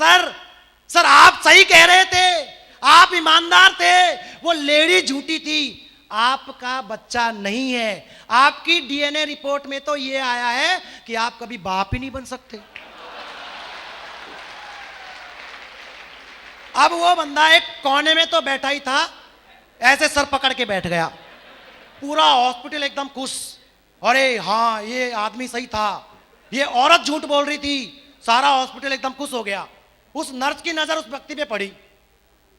सर आप सही कह रहे थे, आप ईमानदार थे, वो लेडी झूठी थी, आपका बच्चा नहीं है। आपकी डीएनए रिपोर्ट में तो ये आया है कि आप कभी बाप ही नहीं बन सकते। अब वो बंदा एक कोने में तो बैठा ही था, ऐसे सर पकड़ के बैठ गया। पूरा हॉस्पिटल एकदम खुश, अरे हाँ ये आदमी सही था, ये औरत झूठ बोल रही थी। सारा हॉस्पिटल एकदम खुश हो गया। उस नर्स की नजर उस व्यक्ति पे पड़ी।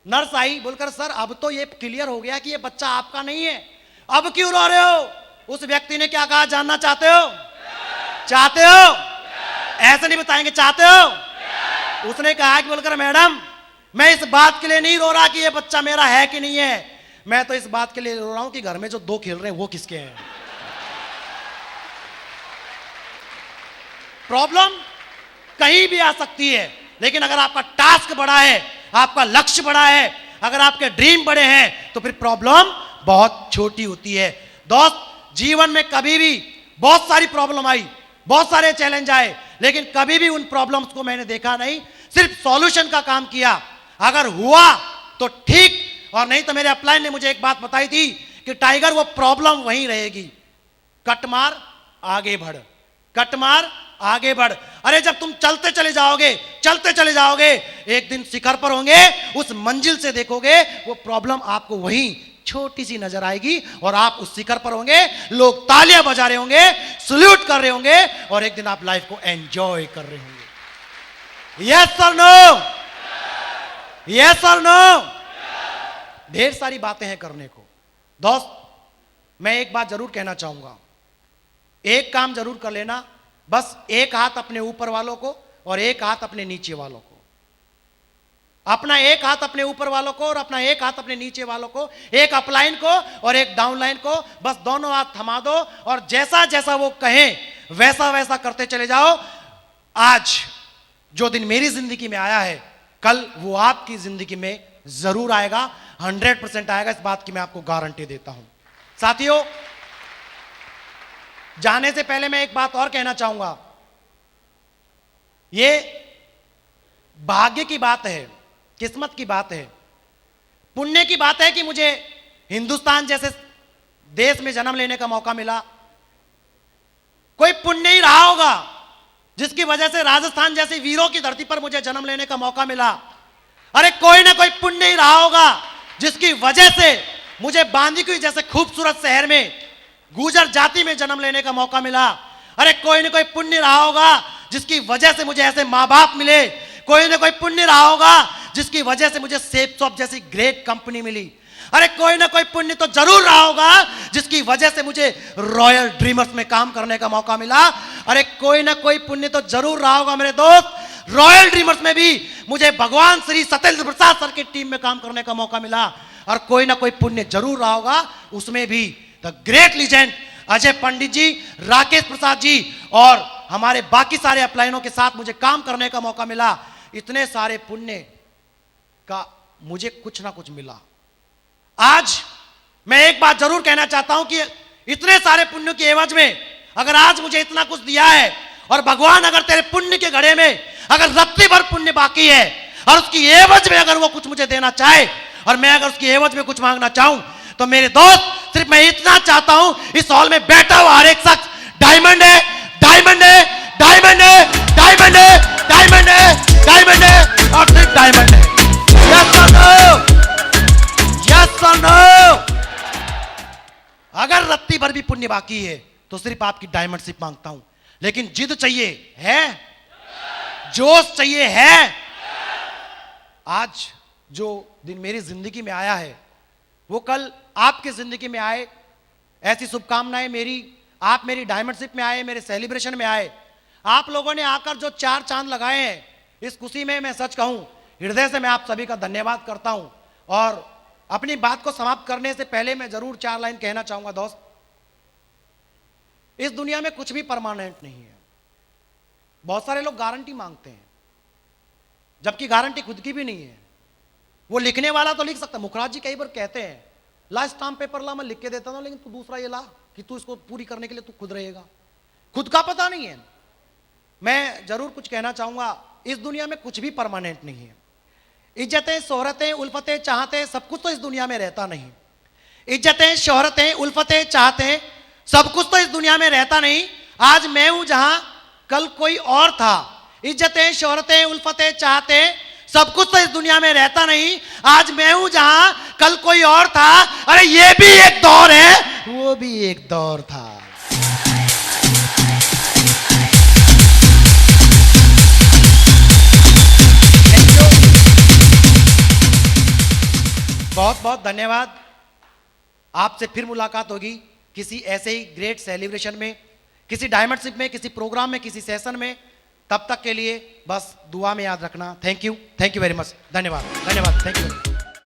नर्स आई, बोलकर सर अब तो ये क्लियर हो गया कि ये बच्चा आपका नहीं है, अब क्यों रो रहे हो? उस व्यक्ति ने क्या कहा, जानना चाहते हो? चाहते हो? ऐसे नहीं बताएंगे, चाहते हो? उसने कहा कि बोलकर मैडम मैं इस बात के लिए नहीं रो रहा कि ये बच्चा मेरा है कि नहीं है, मैं तो इस बात के लिए रो रहा हूं कि घर में जो 2 खेल रहे हैं वो किसके हैं। प्रॉब्लम कहीं भी आ सकती है, लेकिन अगर आपका टास्क बड़ा है, आपका लक्ष्य बड़ा है, अगर आपके ड्रीम बड़े हैं, तो फिर प्रॉब्लम बहुत छोटी होती है। दोस्त, जीवन में कभी भी बहुत सारी प्रॉब्लम आई, बहुत सारे चैलेंज आए, लेकिन कभी भी उन प्रॉब्लम्स को मैंने देखा नहीं, सिर्फ सॉल्यूशन का काम किया। अगर हुआ तो ठीक, और नहीं तो मेरे अपलाइन ने मुझे एक बात बताई थी कि टाइगर वो प्रॉब्लम वहीं रहेगी, कट मार आगे बढ़, कट मार आगे बढ़। अरे जब तुम चलते चले जाओगे, एक दिन शिखर पर होंगे, उस मंजिल से देखोगे वो प्रॉब्लम आपको वहीं छोटी सी नजर आएगी और आप उस शिखर पर होंगे, लोग तालियां बजा रहे होंगे, सल्यूट कर रहे होंगे और एक दिन आप लाइफ को एंजॉय कर रहे होंगे। यस और नो, यस और नो। ढेर सारी बातें हैं करने को। दोस्त, मैं एक बात जरूर कहना चाहूंगा, एक काम जरूर कर लेना, बस एक हाथ अपने ऊपर वालों को और एक हाथ अपने नीचे वालों को, अपना एक हाथ अपने ऊपर वालों को और अपना एक हाथ अपने नीचे वालों को, एक अपलाइन को और एक डाउनलाइन को, बस दोनों हाथ थमा दो और जैसा जैसा वो कहें वैसा वैसा करते चले जाओ। आज जो दिन मेरी जिंदगी में आया है, कल वो आपकी जिंदगी में जरूर आएगा, 100% आएगा, इस बात की मैं आपको गारंटी देता हूं। साथियों, जाने से पहले मैं एक बात और कहना चाहूंगा। ये भाग्य की बात है, किस्मत की बात है, पुण्य की बात है कि मुझे हिंदुस्तान जैसे देश में जन्म लेने का मौका मिला। कोई पुण्य ही रहा होगा जिसकी वजह से राजस्थान जैसी वीरों की धरती पर मुझे जन्म लेने का मौका मिला। अरे कोई ना कोई पुण्य ही रहा होगा जिसकी वजह से मुझे बांदीकुई जैसे खूबसूरत शहर में गुर्जर जाति में जन्म लेने का मौका मिला। अरे कोई ना कोई पुण्य रहा होगा जिसकी वजह से मुझे ऐसे माँ बाप मिले। कोई ना कोई पुण्य रहा होगा जिसकी वजह से मुझे सेफ शॉप जैसी ग्रेट कंपनी मिली। अरे कोई ना कोई पुण्य तो जरूर रहा होगा जिसकी वजह से मुझे रॉयल ड्रीमर्स में काम करने का मौका मिला। अरे कोई ना कोई पुण्य तो जरूर रहा होगा मेरे दोस्त, रॉयल ड्रीमर्स में भी मुझे भगवान श्री सत्येंद्र प्रसाद सर की टीम में काम करने का मौका मिला। और कोई ना कोई पुण्य जरूर रहा होगा उसमें भी द ग्रेट लीजेंड अजय पंडित जी, राकेश प्रसाद जी और हमारे बाकी सारे अपलाइनों के साथ मुझे काम करने का मौका मिला। इतने सारे पुण्य का मुझे कुछ ना कुछ मिला। आज मैं एक बात जरूर कहना चाहता हूं कि इतने सारे पुण्य के एवज में अगर आज मुझे इतना कुछ दिया है और भगवान अगर तेरे पुण्य के घड़े में अगर रत्ती भर पुण्य बाकी है और उसकी एवज में अगर वो कुछ मुझे देना चाहे और मैं अगर उसकी एवज में कुछ मांगना चाहूं तो मेरे दोस्त सिर्फ मैं इतना चाहता हूं, इस हॉल में बैठा हुआ हर एक शख्स डायमंड है, डायमंड है, डायमंड है, डायमंड है, डायमंड है, डायमंड है और सिर्फ डायमंड है। यस और नो, यस और नो। अगर रत्ती भर भी पुण्य बाकी है तो सिर्फ आपकी डायमंडशिप मांगता हूं, लेकिन जिद चाहिए है, जोश चाहिए है। आज जो दिन मेरी जिंदगी में आया है वो कल आपकी जिंदगी में आए, ऐसी शुभकामनाएं मेरी, आप मेरी डायमंडशिप में आए, मेरे सेलिब्रेशन में आए। आप लोगों ने आकर जो 4 चांद लगाए हैं, इस खुशी में मैं सच कहूं हृदय से मैं आप सभी का धन्यवाद करता हूं। और अपनी बात को समाप्त करने से पहले मैं जरूर 4 लाइन कहना चाहूंगा। दोस्त, इस दुनिया में कुछ भी परमानेंट नहीं है। बहुत सारे लोग गारंटी मांगते हैं जबकि गारंटी खुद की भी नहीं है। वो लिखने वाला तो लिख सकता, मुखराज जी कई बार कहते हैं ला स्टाम्प पेपर ला, मैं लिख के देता हूं, लेकिन तू दूसरा ये ला कि तू इसको पूरी करने के लिए तू खुद रहेगा। खुद का पता नहीं है। मैं जरूर कुछ कहना चाहूंगा, इस दुनिया में कुछ भी परमानेंट नहीं है। इज्जतें, शोहरतें, उल्फतें, चाहते सब कुछ तो इस दुनिया में रहता नहीं। इज्जतें, शोहरतें, उल्फतें, चाहते सब कुछ तो इस दुनिया में रहता नहीं। आज मैं हूं जहां कल कोई और था। इज्जतें, शोहरतें, उल्फतें, चाहते सब कुछ तो इस दुनिया में रहता नहीं। आज मैं हूं जहां कल कोई और था। अरे ये भी एक दौर है, वो भी एक दौर था। बहुत बहुत धन्यवाद। आपसे फिर मुलाकात होगी किसी ऐसे ही ग्रेट सेलिब्रेशन में, किसी डायमंडशिप में, किसी प्रोग्राम में, किसी सेशन में। तब तक के लिए बस दुआ में याद रखना। Thank you very much. धन्यवाद, धन्यवाद, थैंक यू।